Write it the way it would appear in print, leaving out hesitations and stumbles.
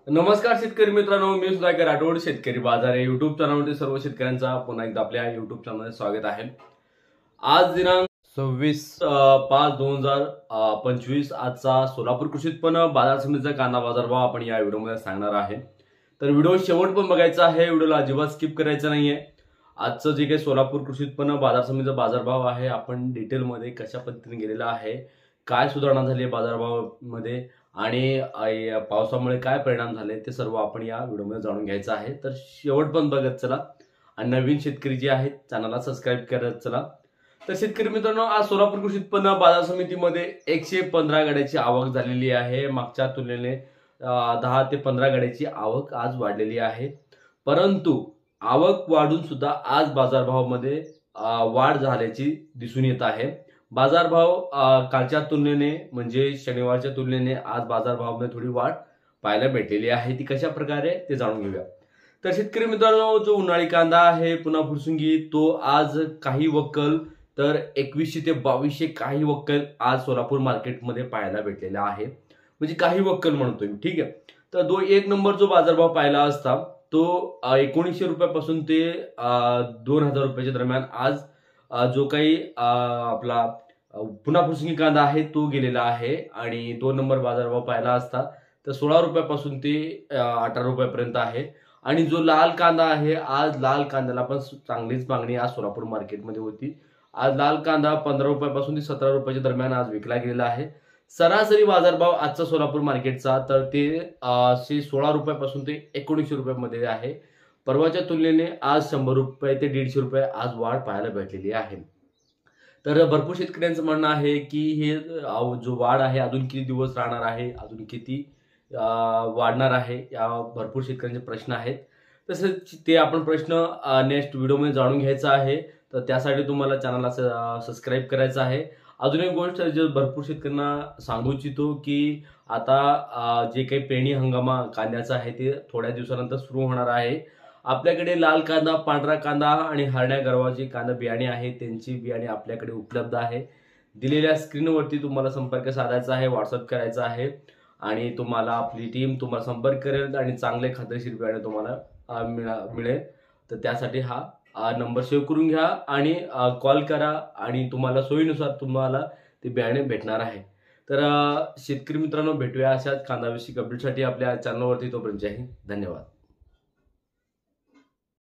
नमस्कार शेतकरी मित्रांनो, मी सुधाकर राठोड. शेतकरी बाजार या युट्यूब चॅनलवरती सर्व शेतकऱ्यांचा पुन्हा एकदा आपल्या युट्यूब चॅनलमध्ये स्वागत आहे. आज दिनांक 26/5/2025 आजचा सोलापूर कृषी उत्पन्न बाजार समितीचा कांदा बाजारभाव आपण या व्हिडिओमध्ये सांगणार आहे. तर व्हिडिओ शेवट पण बघायचा आहे, व्हिडिओला अजिबात स्किप करायचं नाहीये. आजचं जे काही सोलापूर कृषी उत्पन्न बाजार समितीचा बाजारभाव आहे आपण डिटेलमध्ये कशा पद्धतीने गेलेला आहे, काय सुधारणा झाली बाजारभावामध्ये आणि पावसामुळे काय परिणाम झाले ते सर्व आपण या व्हिडिओमध्ये जाणून घ्यायचं आहे. तर शेवट पण बघत चला आणि नवीन शेतकरी जे आहेत चॅनलला सबस्क्राईब करत चला. तर शेतकरी मित्रांनो, आज सोलापूर कृषी उत्पन्न बाजार समितीमध्ये 115 गाड्याची आवक झालेली आहे. मागच्या तुलनेने 10 ते 15 गाड्याची आवक आज वाढलेली आहे. परंतु आवक वाढून सुद्धा आज बाजारभावामध्ये वाढ झाल्याची दिसून येत आहे. बाजारभाव कालच्या तुलनेने म्हणजे शनिवारच्या तुलनेने आज बाजारभावामध्ये थोडी वाढ पाहायला भेटलेली आहे. ती कशा प्रकारे ते जाणून घेऊया. तर शेतकरी मित्रांनो, जो उन्हाळी कांदा आहे पुन्हा फुरसुंगी, तो आज काही वक्कल तर 2100 ते 2200 काही वक्कल आज सोलापूर मार्केटमध्ये पाहायला भेटलेला आहे. म्हणजे काही वक्कल म्हणतोय मी, ठीक आहे. तर एक नंबर जो बाजारभाव पाहिला असता तो 1900 रुपयापासून ते 2000 रुपयाच्या दरम्यान आज जो काही आपला पुन्हा फुरसुंगी कांदा आहे तो गेलेला आहे. आणि 2 नंबर बाजारभाव पाहिला असता तर 16 रुपयापासून ते 18 रुपयापर्यंत आहे. आणि जो लाल कांदा आहे, आज लाल कांद्याला पण चांगलीच मागणी आज सोलापूर मार्केटमध्ये होती. आज लाल कांदा 15 रुपयापासून ते 17 रुपयाच्या दरम्यान आज विकला गेलेला आहे. सरासरी बाजारभाव आजचा सोलापूर मार्केटचा तर ते 16 रुपयापासून ते 1900 रुपयामध्ये आहे. परवाच्या तुलनेने आज 100 रुपये ते 150 रुपये आज वाढ पाहायला भेटलेली आहे. तर भरपूर शेतकऱ्यांचं म्हणणं आहे की हे जो वाढ आहे अजून किती दिवस राहणार आहे, अजून किती वाढणार आहे, या भरपूर शेतकऱ्यांचे प्रश्न आहेत. तसंच ते आपण प्रश्न नेक्स्ट व्हिडिओमध्ये जाणून घ्यायचा आहे. तर त्यासाठी तुम्हाला चॅनलला सबस्क्राईब करायचं आहे. अजून एक गोष्ट जे भरपूर शेतकऱ्यांना सांगू इच्छितो की आता जे काही पेरणी हंगामा कांद्याचा आहे ते थोड्या दिवसानंतर सुरू होणार आहे. आपल्याकडे लाल कांदा, पांढरा कांदा आणि हरण्या गरवाची कांदा बियाणे आहे, त्यांची बियाणे आपल्याकडे उपलब्ध आहे. दिलेल्या स्क्रीनवरती तुम्हाला संपर्क साधायचा आहे, व्हॉट्सअप करायचा आहे आणि तुम्हाला आपली टीम तुम्हाला संपर्क करेल आणि चांगले खात्रीशीर बियाणे तुम्हाला मिळेल. तर त्यासाठी हा नंबर सेव्ह करून घ्या आणि कॉल करा आणि तुम्हाला सोयीनुसार तुम्हाला ते बियाणे भेटणार आहे. तर शेतकरी मित्रांनो, भेटूया अशाच कांदाविषयी अपडेटसाठी आपल्या चॅनलवरती. तोपर्यंत जय हिंद, धन्यवाद.